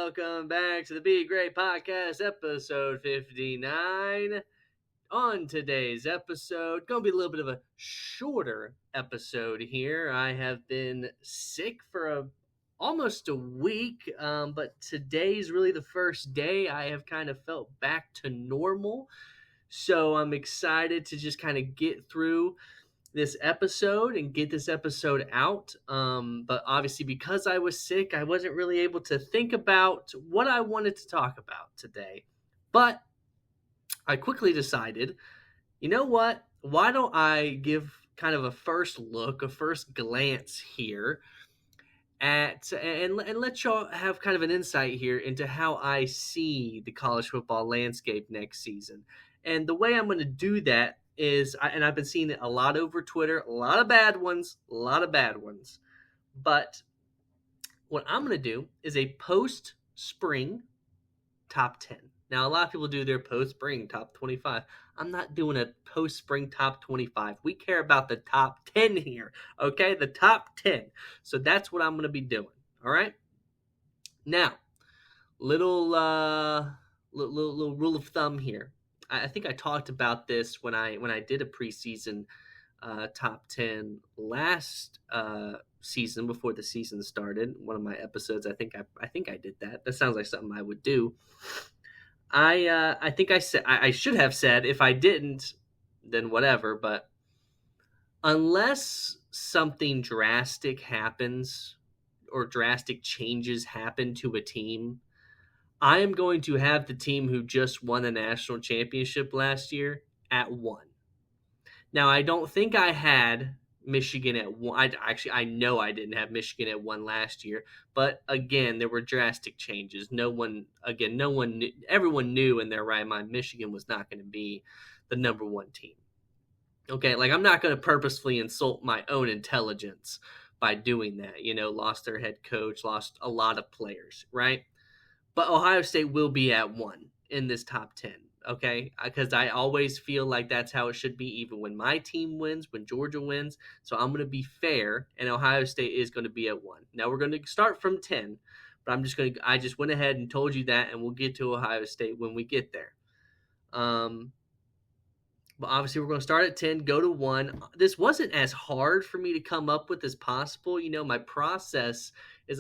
welcome back to the Be Great Podcast, episode 59. On today's episode, going to be a little bit of a shorter episode here. I have been sick for almost a week, but today's really the first day I have kind of felt back to normal. So I'm excited to just kind of get through this episode and get this episode out. But obviously, because I was sick, I wasn't really able to think about what I wanted to talk about today. But I quickly decided, you know what? Why don't I give kind of a first look, a first glance here at and let y'all have kind of an insight here into how I see the college football landscape next season. And the way I'm going to do that is, and I've been seeing it a lot over Twitter, a lot of bad ones. But what I'm going to do is a post-spring top 10. Now, a lot of people do their post-spring top 25. I'm not doing a post-spring top 25. We care about the top 10 here, okay? The top 10. So that's what I'm going to be doing, all right? Now, little rule of thumb here. I think I talked about this when I did a preseason top 10 last season before the season started. One of my episodes, I think I did that. That sounds like something I would do. I think I said I should have said, if I didn't, then whatever. But unless something drastic happens or drastic changes happen to a team, I am going to have the team who just won a national championship last year at 1. Now, I don't think I had Michigan at 1. I know I didn't have Michigan at 1 last year. But again, there were drastic changes. Everyone knew in their right mind Michigan was not going to be the number 1 team. Okay, like, I'm not going to purposefully insult my own intelligence by doing that. Lost their head coach, lost a lot of players, right? But Ohio State will be at 1 in this top 10, okay? Because I always feel like that's how it should be, even when my team wins, when Georgia wins. So I'm going to be fair, and Ohio State is going to be at 1. Now, we're going to start from 10, but I just went ahead and told you that, and we'll get to Ohio State when we get there. But obviously, we're going to start at 10, go to 1. This wasn't as hard for me to come up with as possible. My process is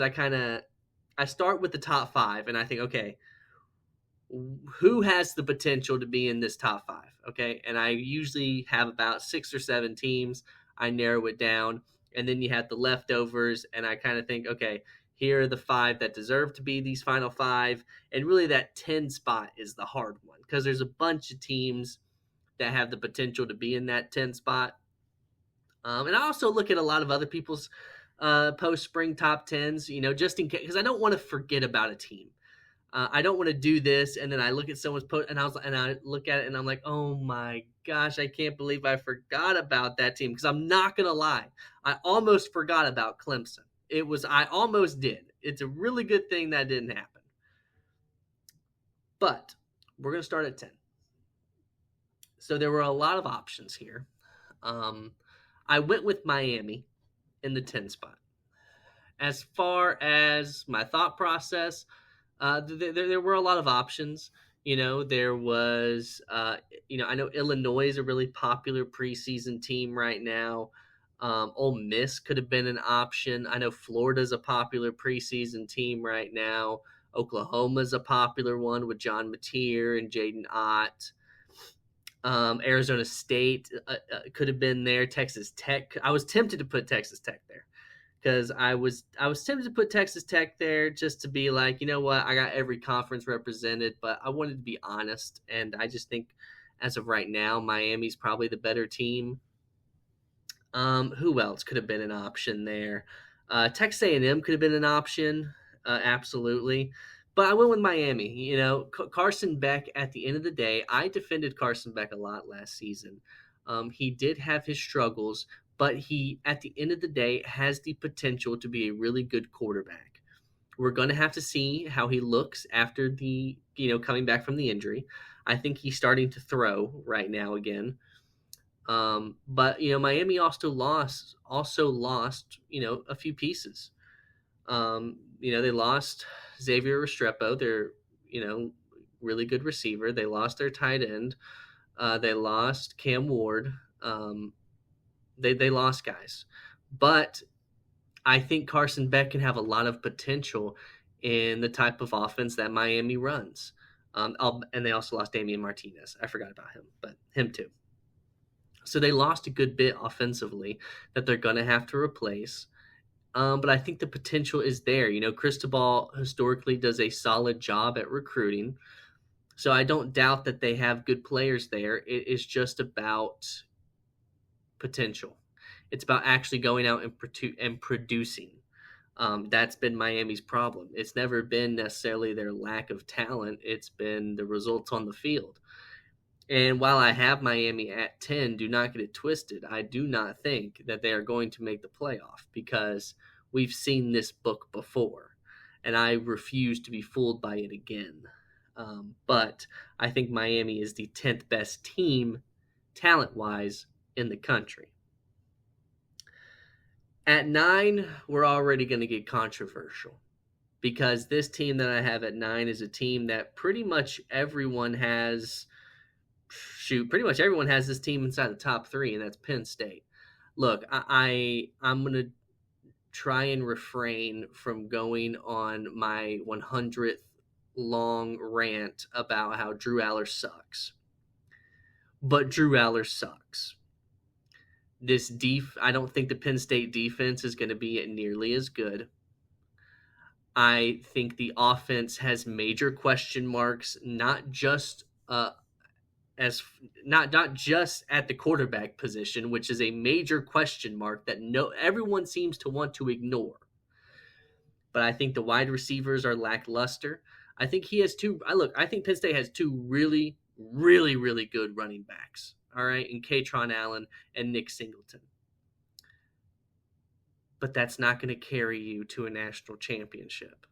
I start with the top 5, and I think, okay, who has the potential to be in this top 5? Okay, and I usually have about 6 or 7 teams. I narrow it down, and then you have the leftovers, and I kind of think, okay, here are the 5 that deserve to be these final 5, and really that 10 spot is the hard one because there's a bunch of teams that have the potential to be in that 10 spot. And I also look at a lot of other people's post-spring top 10s, just in case, because I don't want to forget about a team. I don't want to do this, and then I look at someone's post, and I look at it, and I'm like, oh my gosh, I can't believe I forgot about that team. Because I'm not gonna lie, I almost forgot about Clemson. I almost did. It's a really good thing that didn't happen. But we're gonna start at 10. So there were a lot of options here. I went with Miami in the 10 spot. As far as my thought process, there were a lot of options. There was, I know Illinois is a really popular preseason team right now. Ole Miss could have been an option. I know Florida's a popular preseason team right now. Oklahoma's a popular one with John Mateer and Jaden Ott. Arizona State could have been there. Texas Tech. I was tempted to put Texas Tech there because I was tempted to put Texas Tech there just to be like, you know what, I got every conference represented, but I wanted to be honest, and I just think as of right now, Miami's probably the better team. Who else could have been an option there? Texas A&M could have been an option, absolutely. But I went with Miami. Carson Beck, at the end of the day, I defended Carson Beck a lot last season. He did have his struggles, but he, at the end of the day, has the potential to be a really good quarterback. We're going to have to see how he looks after coming back from the injury. I think he's starting to throw right now again. But Miami also lost a few pieces. They lost Xavier Restrepo, their you know really good receiver. They lost their tight end. They lost Cam Ward. Um, they lost guys, but I think Carson Beck can have a lot of potential in the type of offense that Miami runs. And they also lost Damian Martinez. I forgot about him, but him too. So they lost a good bit offensively that they're going to have to replace. But I think the potential is there. Cristobal historically does a solid job at recruiting. So I don't doubt that they have good players there. It is just about potential. It's about actually going out and producing. That's been Miami's problem. It's never been necessarily their lack of talent. It's been the results on the field. And while I have Miami at 10, do not get it twisted. I do not think that they are going to make the playoff because we've seen this book before. And I refuse to be fooled by it again. But I think Miami is the 10th best team, talent wise, in the country. At 9, we're already going to get controversial because this team that I have at 9 is a team that pretty much everyone has. Pretty much everyone has this team inside the top 3, and that's Penn State. Look, I'm going to try and refrain from going on my 100th long rant about how Drew Aller sucks. But Drew Aller sucks. I don't think the Penn State defense is going to be nearly as good. I think the offense has major question marks, not just not just at the quarterback position, which is a major question mark that everyone seems to want to ignore. But I think the wide receivers are lackluster. I think I think Penn State has 2 really, really, really good running backs. All right, in Katron Allen and Nick Singleton. But that's not going to carry you to a national championship.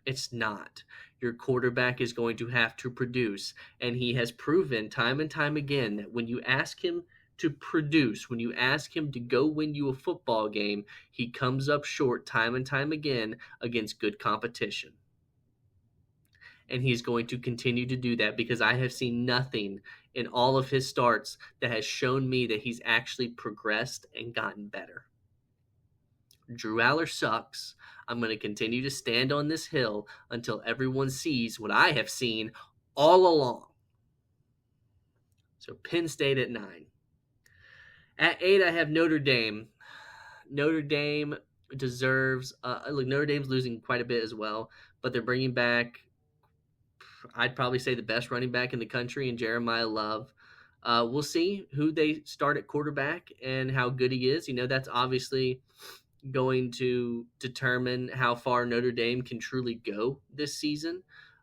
It's not. Your quarterback is going to have to produce, and he has proven time and time again that when you ask him to produce, when you ask him to go win you a football game, he comes up short time and time again against good competition. And he's going to continue to do that because I have seen nothing in all of his starts that has shown me that he's actually progressed and gotten better. Drew Aller sucks. I'm going to continue to stand on this hill until everyone sees what I have seen all along. So Penn State at 9. At 8, I have Notre Dame. Notre Dame deserves Notre Dame's losing quite a bit as well, but they're bringing back, I'd probably say, the best running back in the country in Jeremiah Love. We'll see who they start at quarterback and how good he is. That's obviously going to determine how far Notre Dame can truly go this season.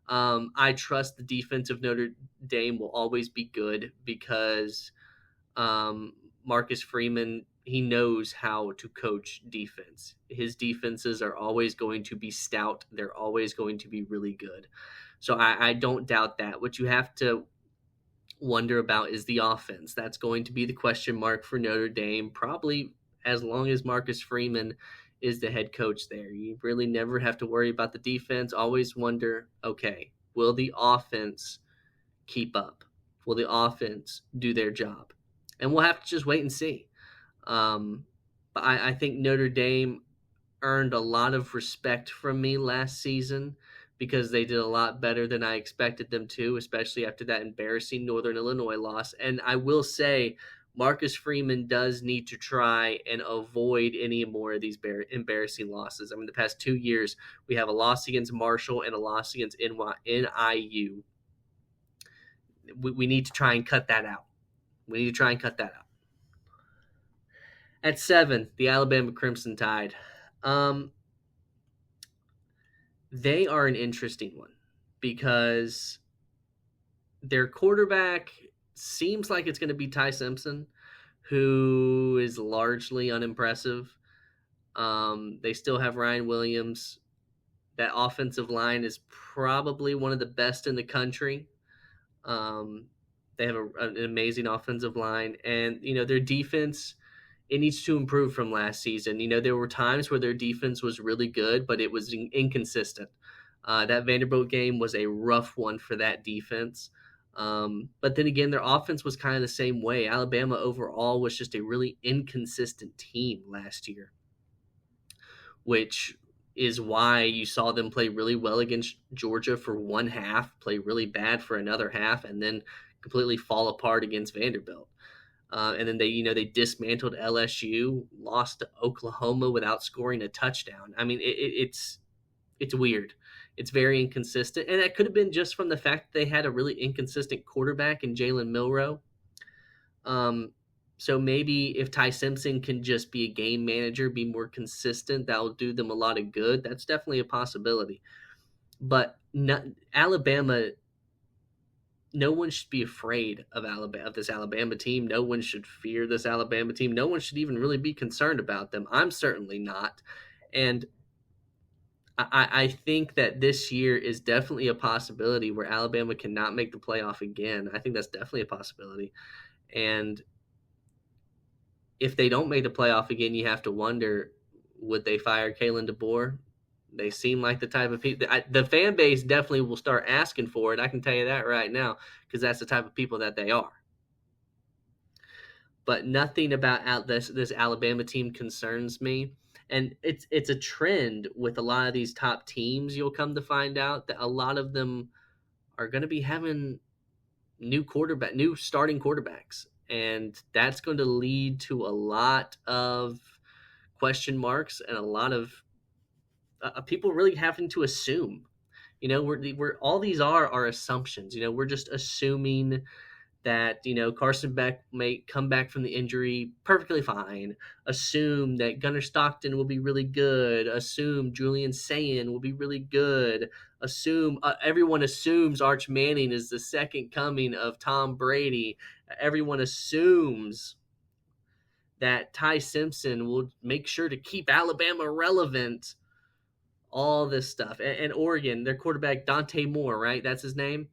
I trust the defense of Notre Dame will always be good because Marcus Freeman, he knows how to coach defense. His defenses are always going to be stout. They're always going to be really good. So I don't doubt that. What you have to wonder about is the offense. That's going to be the question mark for Notre Dame, probably as long as Marcus Freeman is the head coach there. You really never have to worry about the defense. Always wonder, okay, will the offense keep up? Will the offense do their job? And we'll have to just wait and see. But I think Notre Dame earned a lot of respect from me last season because they did a lot better than I expected them to, especially after that embarrassing Northern Illinois loss. And I will say, Marcus Freeman does need to try and avoid any more of these embarrassing losses. I mean, the past 2 years, we have a loss against Marshall and a loss against NIU. We need to try and cut that out. At 7, the Alabama Crimson Tide. They are an interesting one because their quarterback seems like it's going to be Ty Simpson, who is largely unimpressive. They still have Ryan Williams. That offensive line is probably one of the best in the country. They have an amazing offensive line, and their defense, it needs to improve from last season. There were times where their defense was really good, but it was inconsistent. That Vanderbilt game was a rough one for that defense. But then again, their offense was kind of the same way. Alabama overall was just a really inconsistent team last year, which is why you saw them play really well against Georgia for one half, play really bad for another half, and then completely fall apart against Vanderbilt. And then they dismantled LSU, lost to Oklahoma without scoring a touchdown. I mean, it's weird. It's very inconsistent, and that could have been just from the fact that they had a really inconsistent quarterback in Jalen Milroe. So maybe if Ty Simpson can just be a game manager, be more consistent, that will do them a lot of good. That's definitely a possibility. But Alabama, no one should be afraid of this Alabama team. No one should fear this Alabama team. No one should even really be concerned about them. I'm certainly not. And I think that this year is definitely a possibility where Alabama cannot make the playoff again. I think that's definitely a possibility. And if they don't make the playoff again, you have to wonder, would they fire Kalen DeBoer? They seem like the type of people. The fan base definitely will start asking for it. I can tell you that right now, because that's the type of people that they are. But nothing about this Alabama team concerns me. And it's a trend with a lot of these top teams. You'll come to find out that a lot of them are going to be having new starting quarterbacks, and that's going to lead to a lot of question marks and a lot of people really having to assume. We're all these are assumptions. We're just assuming that Carson Beck may come back from the injury perfectly fine. Assume that Gunnar Stockton will be really good. Assume Julian Sayin will be really good. Assume everyone assumes Arch Manning is the second coming of Tom Brady. Everyone assumes that Ty Simpson will make sure to keep Alabama relevant. All this stuff, and Oregon, their quarterback Dante Moore, right? That's his name.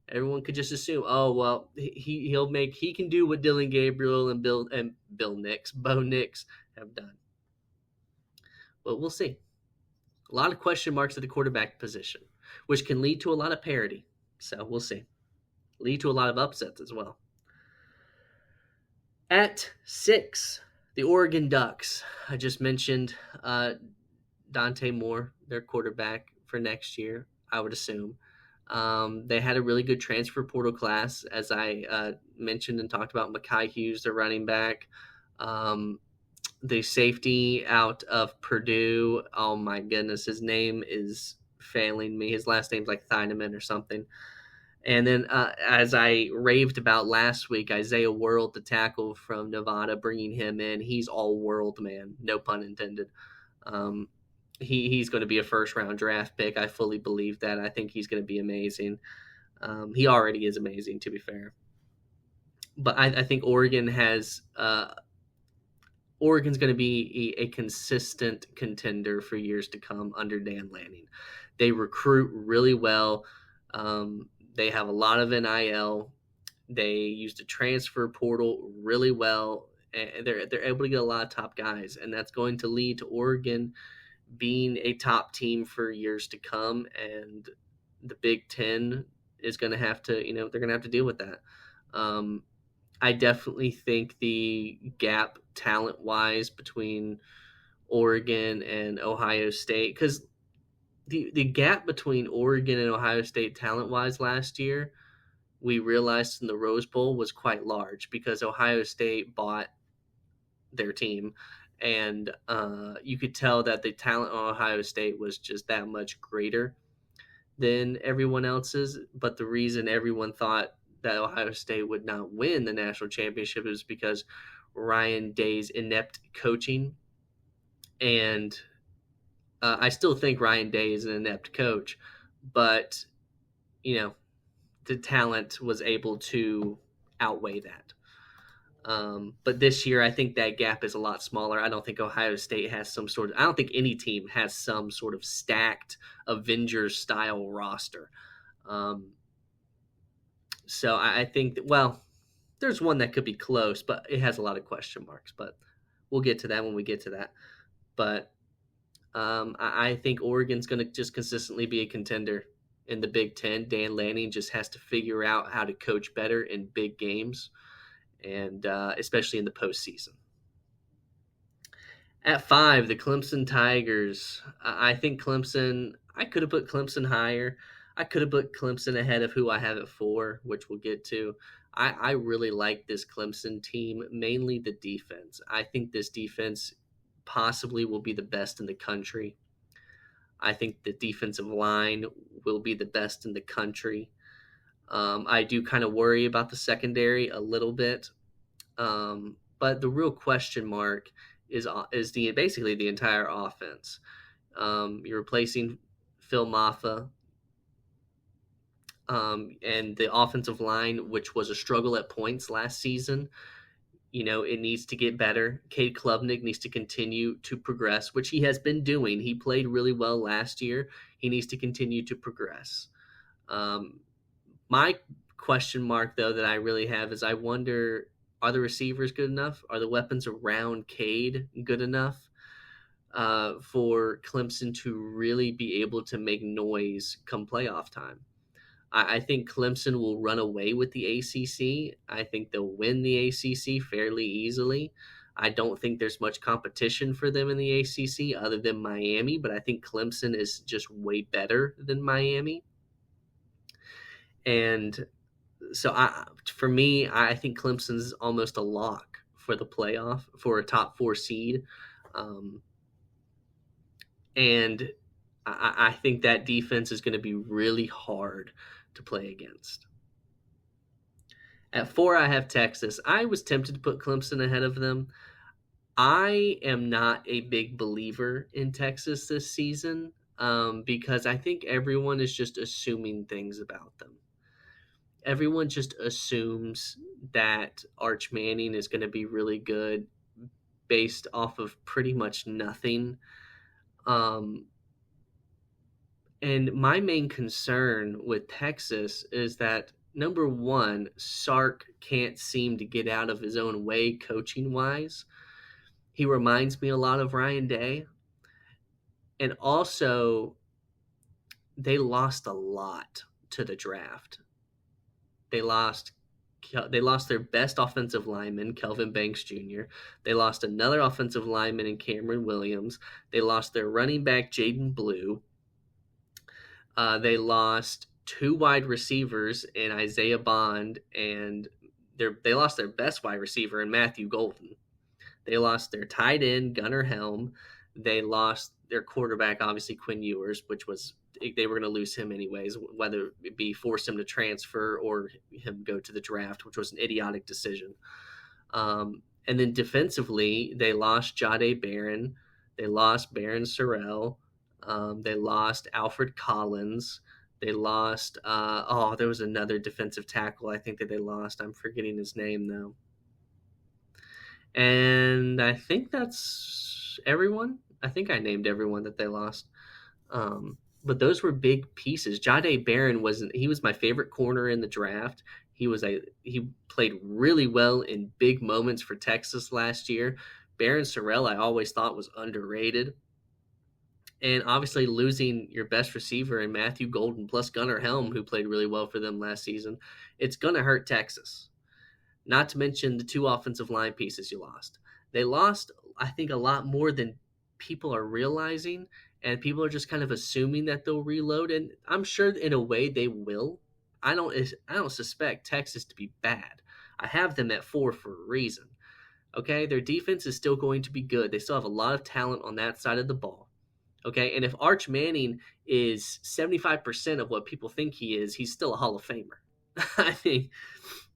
Everyone could just assume, oh well, he can do what Dylan Gabriel and Bo Nix have done. But we'll see. A lot of question marks at the quarterback position, which can lead to a lot of parity. So we'll see. Lead to a lot of upsets as well. At 6, the Oregon Ducks. I just mentioned Dante Moore, their quarterback for next year, I would assume. They had a really good transfer portal class, as I mentioned and talked about. Mekhi Hughes, their running back. The safety out of Purdue, oh my goodness, his name is failing me. His last name's like Thieneman or something. And then, as I raved about last week, Isaiah World, the tackle from Nevada, bringing him in. He's all world, man. No pun intended. He's going to be a first-round draft pick. I fully believe that. I think he's going to be amazing. He already is amazing, to be fair. But I think Oregon's going to be a consistent contender for years to come under Dan Lanning. They recruit really well. They have a lot of NIL. They use the transfer portal really well, and they're able to get a lot of top guys, and that's going to lead to Oregon being a top team for years to come. And the Big Ten is going to have to, they're going to have to deal with that. I definitely think the gap talent-wise between Oregon and Ohio State, because the gap between Oregon and Ohio State talent-wise last year, we realized in the Rose Bowl, was quite large because Ohio State bought their team, and you could tell that the talent on Ohio State was just that much greater than everyone else's. But the reason everyone thought that Ohio State would not win the national championship is because Ryan Day's inept coaching. And I still think Ryan Day is an inept coach, but the talent was able to outweigh that. But this year, I think that gap is a lot smaller. I don't think Ohio State has I don't think any team has some sort of stacked Avengers style roster. So I think there's one that could be close, but it has a lot of question marks. But we'll get to that when we get to that. But I think Oregon's going to just consistently be a contender in the Big Ten. Dan Lanning just has to figure out how to coach better in big games, and especially in the postseason. At 5, the Clemson Tigers. I think Clemson. I could have put Clemson higher. I could have put Clemson ahead of who I have at 4, which we'll get to. I really like this Clemson team, mainly the defense. I think this defense possibly will be the best in the country. I think the defensive line will be the best in the country. I do kind of worry about the secondary a little bit, but the real question mark is basically the entire offense. You're replacing Phil Maffa, and the offensive line, which was a struggle at points last season. It needs to get better. Cade Klubnik needs to continue to progress, which he has been doing. He played really well last year. He needs to continue to progress. My question mark, though, that I really have is I wonder, are the receivers good enough? Are the weapons around Cade good enough for Clemson to really be able to make noise come playoff time? I think Clemson will run away with the ACC. I think they'll win the ACC fairly easily. I don't think there's much competition for them in the ACC other than Miami, but I think Clemson is just way better than Miami. And so for me, I think Clemson's almost a lock for the playoff, for a top 4 seed. And I think that defense is going to be really hard to play against. At 4, I have Texas. I was tempted to put Clemson ahead of them. I am not a big believer in Texas this season because I think everyone is just assuming things about them. Everyone just assumes that Arch Manning is going to be really good based off of pretty much nothing. And my main concern with Texas is that, number one, Sark can't seem to get out of his own way coaching-wise. He reminds me a lot of Ryan Day. And also, they lost a lot to the draft. They lost their best offensive lineman, Kelvin Banks Jr. They lost another offensive lineman in Cameron Williams. They lost their running back, Jaden Blue. They lost 2 wide receivers in Isaiah Bond, and they lost their best wide receiver in Matthew Golden. They lost their tight end, Gunnar Helm. They lost their quarterback, obviously, Quinn Ewers, which was they were going to lose him anyways, whether it be force him to transfer or him go to the draft, which was an idiotic decision. And then defensively, they lost Jahdae Barron. They lost Barron Sorrell. They lost Alfred Collins. They lost, there was another defensive tackle I think that they lost. I'm forgetting his name, though. And I think that's everyone. I think I named everyone that they lost. But those were big pieces. Jahdae Barron was my favorite corner in the draft. He played really well in big moments for Texas last year. Barron Sorrell I always thought was underrated. And obviously losing your best receiver in Matthew Golden plus Gunnar Helm, who played really well for them last season, it's going to hurt Texas. Not to mention the 2 offensive line pieces you lost. They lost, I think, a lot more than people are realizing, and people are just kind of assuming that they'll reload, and I'm sure in a way they will. I don't suspect Texas to be bad. I have them at 4 for a reason. Okay, their defense is still going to be good. They still have a lot of talent on that side of the ball. Okay, and if Arch Manning is 75% of what people think he is, he's still a Hall of Famer. I think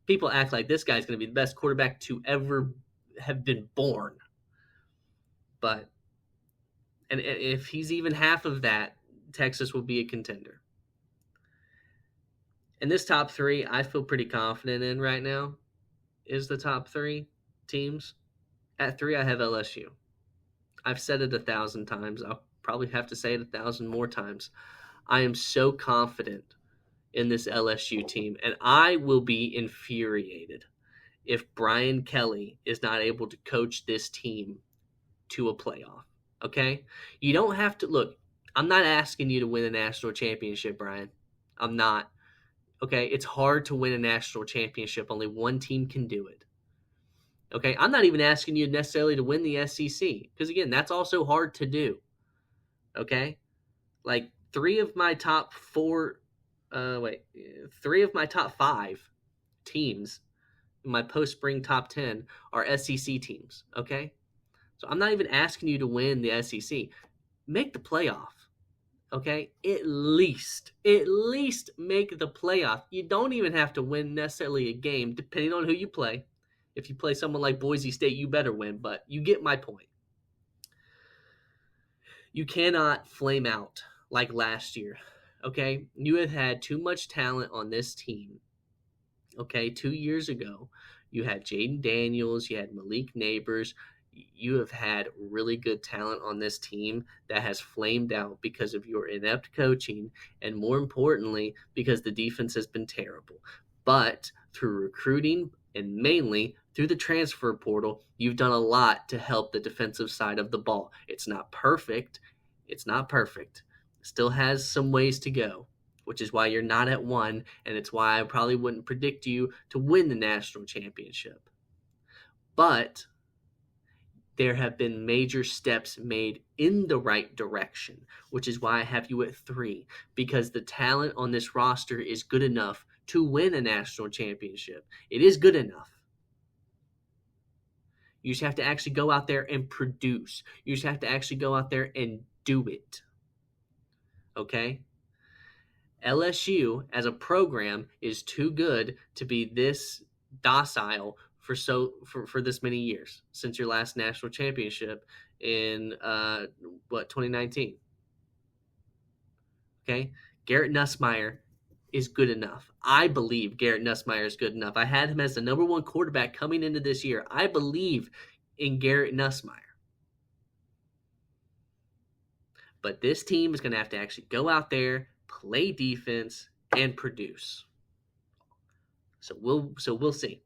people act like this guy's going to be the best quarterback to ever have been born. But, and if he's even half of that, Texas will be a contender. And this top 3, I feel pretty confident in right now, is the top 3 teams. At 3, I have LSU. I've said it 1,000 times. I'll probably have to say it 1,000 more times. I am so confident in this LSU team, and I will be infuriated if Brian Kelly is not able to coach this team to a playoff. Okay? You don't have to look. I'm not asking you to win a national championship, Brian. I'm not. Okay? It's hard to win a national championship. Only one team can do it. Okay? I'm not even asking you necessarily to win the SEC because again, that's also hard to do. Okay? Like three of my top 5 teams in my post-spring top 10 are SEC teams, okay? So I'm not even asking you to win the SEC. Make the playoff. Okay? At least make the playoff. You don't even have to win necessarily a game, depending on who you play. If you play someone like Boise State, you better win, but you get my point. You cannot flame out like last year. Okay? You have had too much talent on this team. Okay, 2 years ago, you had Jaden Daniels, you had Malik Neighbors. You have had really good talent on this team that has flamed out because of your inept coaching, and more importantly, because the defense has been terrible. But through recruiting and mainly through the transfer portal, you've done a lot to help the defensive side of the ball. It's not perfect. It's not perfect. It still has some ways to go, which is why you're not at 1, and it's why I probably wouldn't predict you to win the national championship. But there have been major steps made in the right direction, which is why I have you at 3, because the talent on this roster is good enough to win a national championship. It is good enough. You just have to actually go out there and produce. You just have to actually go out there and do it. Okay? LSU as a program is too good to be this docile for this many years since your last national championship in 2019. Okay, Garrett Nussmeier is good enough. I believe Garrett Nussmeier is good enough. I had him as the number 1 quarterback coming into this year. I believe in Garrett Nussmeier. But this team is going to have to actually go out there, play defense, and produce. So we'll see.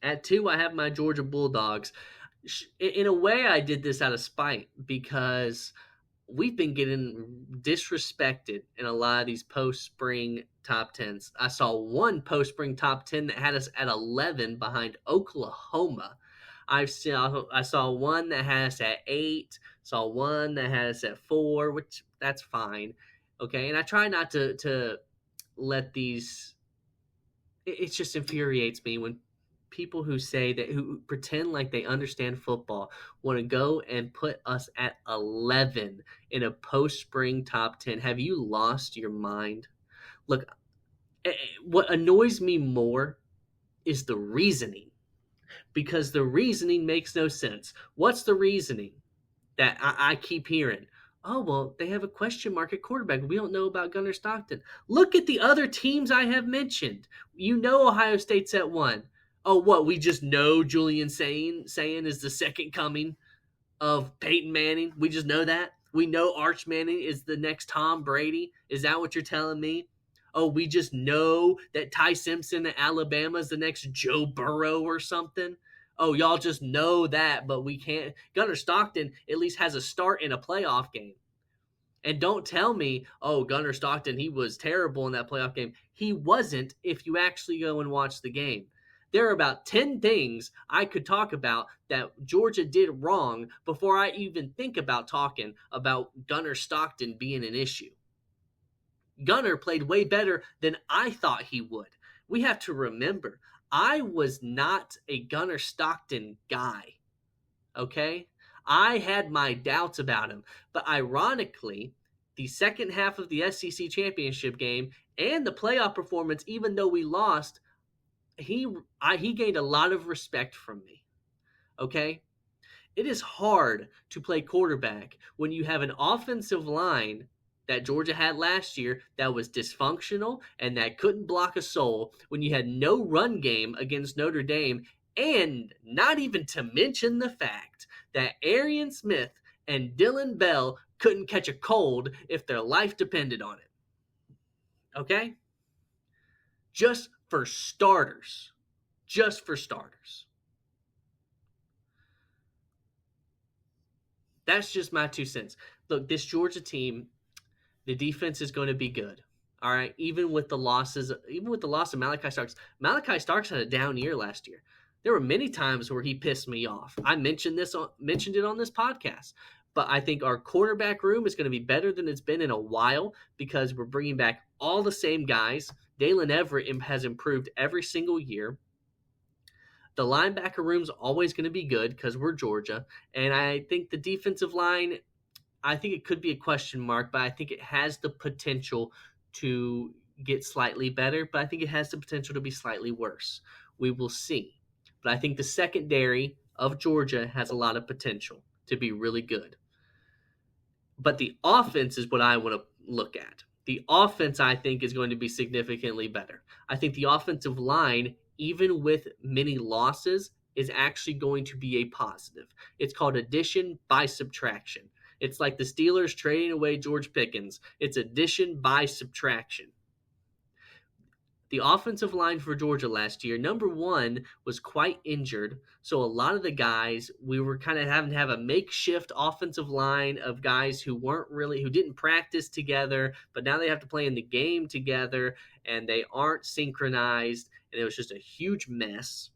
At 2, I have my Georgia Bulldogs. In a way, I did this out of spite because we've been getting disrespected in a lot of these post-spring top 10s. I saw one post-spring top 10 that had us at 11 behind Oklahoma. I saw one that had us at 8, saw one that had us at 4, which that's fine. Okay, and I try not to let these. It just infuriates me when people who pretend like they understand football want to go and put us at 11 in a post-spring top 10. Have you lost your mind? Look, what annoys me more is the reasoning, because the reasoning makes no sense. What's the reasoning that I keep hearing? Oh, well, they have a question mark at quarterback. We don't know about Gunnar Stockton. Look at the other teams I have mentioned. You know Ohio State's at 1. Oh, what? We just know Julian Sayin is the second coming of Peyton Manning. We just know that. We know Arch Manning is the next Tom Brady. Is that what you're telling me? Oh, we just know that Ty Simpson at Alabama is the next Joe Burrow or something. Oh, y'all just know that, but we can't. Gunnar Stockton at least has a start in a playoff game. And don't tell me, oh, Gunnar Stockton, he was terrible in that playoff game. He wasn't if you actually go and watch the game. There are about 10 things I could talk about that Georgia did wrong before I even think about talking about Gunnar Stockton being an issue. Gunnar played way better than I thought he would. We have to remember, I was not a Gunnar Stockton guy, okay? I had my doubts about him, but ironically, the second half of the SEC championship game and the playoff performance, even though we lost, he gained a lot of respect from me. Okay? It is hard to play quarterback when you have an offensive line that Georgia had last year that was dysfunctional and that couldn't block a soul, when you had no run game against Notre Dame, and not even to mention the fact that Arian Smith and Dylan Bell couldn't catch a cold if their life depended on it. Okay? Just for starters. Just for starters. That's just my 2 cents. Look, this Georgia team, the defense is going to be good. All right, even with the losses, even with the loss of Malachi Starks. Malachi Starks had a down year last year. There were many times where he pissed me off. I mentioned it on this podcast. But I think our quarterback room is going to be better than it's been in a while because we're bringing back all the same guys. Dalen Everett has improved every single year. The linebacker room's always going to be good because we're Georgia. And I think the defensive line, I think it could be a question mark, but I think it has the potential to get slightly better, but I think it has the potential to be slightly worse. We will see. But I think the secondary of Georgia has a lot of potential to be really good. But the offense is what I want to look at. The offense, I think, is going to be significantly better. I think the offensive line, even with many losses, is actually going to be a positive. It's called addition by subtraction. It's like the Steelers trading away George Pickens. It's addition by subtraction. The offensive line for Georgia last year, number one, was quite injured. So a lot of the guys, we were kind of having to have a makeshift offensive line of guys who didn't practice together, but now they have to play in the game together and they aren't synchronized. And it was just a huge mess.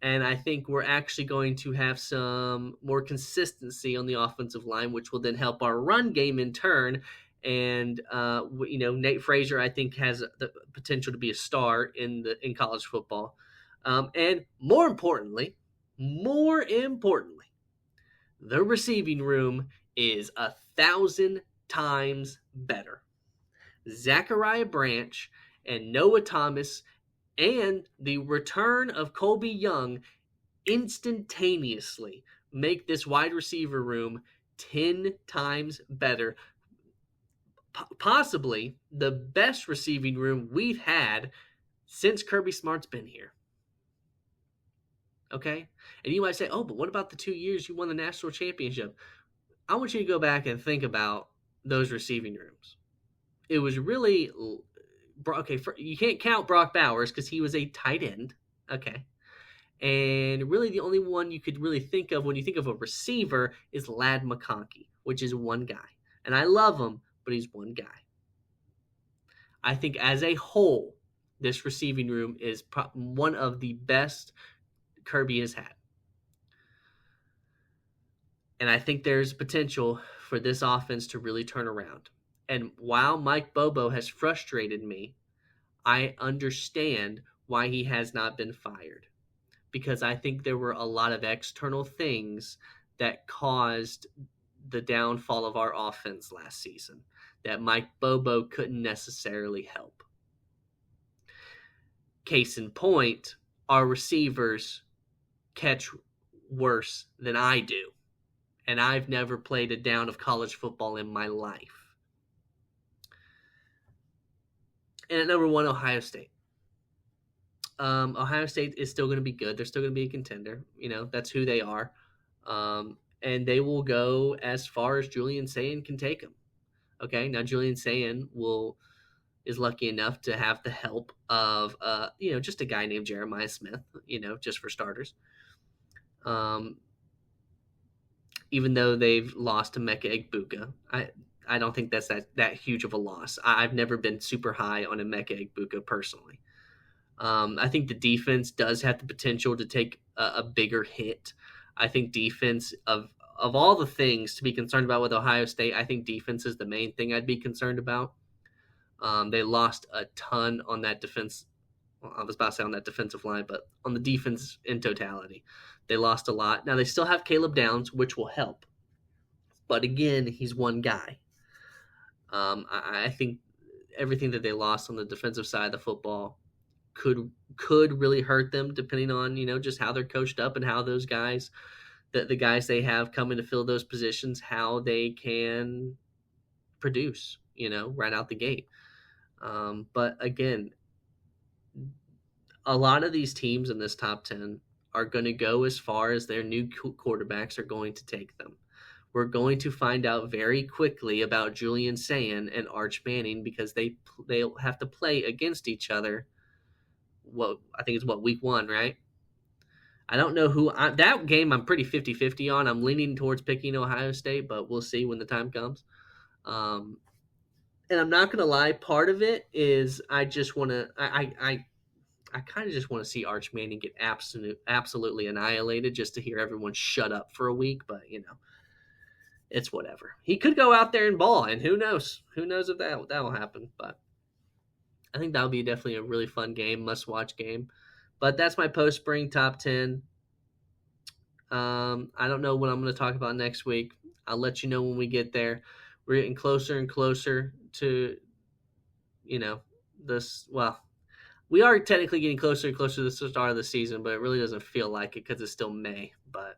And I think we're actually going to have some more consistency on the offensive line, which will then help our run game in turn. And Nate Frazier, I think, has the potential to be a star in college football. And more importantly, the receiving room is 1,000 times better. Zachariah Branch and Noah Thomas and the return of Colby Young instantaneously make this wide receiver room 10 times better. Possibly the best receiving room we've had since Kirby Smart's been here. Okay? And you might say, oh, but what about the 2 years you won the national championship? I want you to go back and think about those receiving rooms. It was really okay. You can't count Brock Bowers because he was a tight end. Okay. And really the only one you could really think of when you think of a receiver is Ladd McConkey, which is one guy. And I love him, but he's one guy. I think as a whole, this receiving room is one of the best Kirby has had. And I think there's potential for this offense to really turn around. And while Mike Bobo has frustrated me, I understand why he has not been fired. Because I think there were a lot of external things that caused the downfall of our offense last season that Mike Bobo couldn't necessarily help. Case in point, our receivers catch worse than I do. And I've never played a down of college football in my life. And at number one, Ohio State. Ohio State is still going to be good. They're still going to be a contender. That's who they are. And they will go as far as Julian Sayin can take them. Okay, now Julian Sayin is lucky enough to have the help of just a guy named Jeremiah Smith. Just for starters. Even though they've lost to Emeka Egbuka, I don't think that's that huge of a loss. I've never been super high on Emeka Egbuka personally. I think the defense does have the potential to take a bigger hit. I think defense of all the things to be concerned about with Ohio State, I think defense is the main thing I'd be concerned about. They lost a ton on that defense. Well, I was about to say on that defensive line, but on the defense in totality, they lost a lot. Now they still have Caleb Downs, which will help. But again, he's one guy. I think everything that they lost on the defensive side of the football could really hurt them, depending on just how they're coached up and how those guys, the guys they have coming to fill those positions, how they can produce, right out the gate. But again, a lot of these teams in this top 10 are going to go as far as their new quarterbacks are going to take them. We're going to find out very quickly about Julian Sayin and Arch Manning because they'll have to play against each other. I think it's week 1, right? I don't know who that game I'm pretty 50-50 on. I'm leaning towards picking Ohio State, but we'll see when the time comes. Um, and I'm not gonna lie, part of it is I just want to I kind of just want to see Arch Manning get absolutely annihilated just to hear everyone shut up for a week. But it's whatever. He could go out there and ball, and who knows? Who knows if that will happen? But I think that'll be definitely a really fun game, must watch game. But that's my post spring top 10. I don't know what I'm going to talk about next week. I'll let you know when we get there. We're getting closer and closer to, this. Well, we are technically getting closer and closer to the start of the season, but it really doesn't feel like it because it's still May. But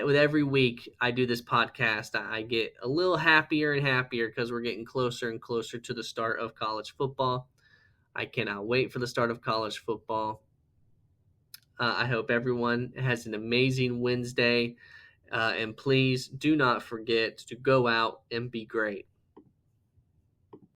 with every week I do this podcast, I get a little happier and happier because we're getting closer and closer to the start of college football. I cannot wait for the start of college football. I hope everyone has an amazing Wednesday. And please do not forget to go out and be great.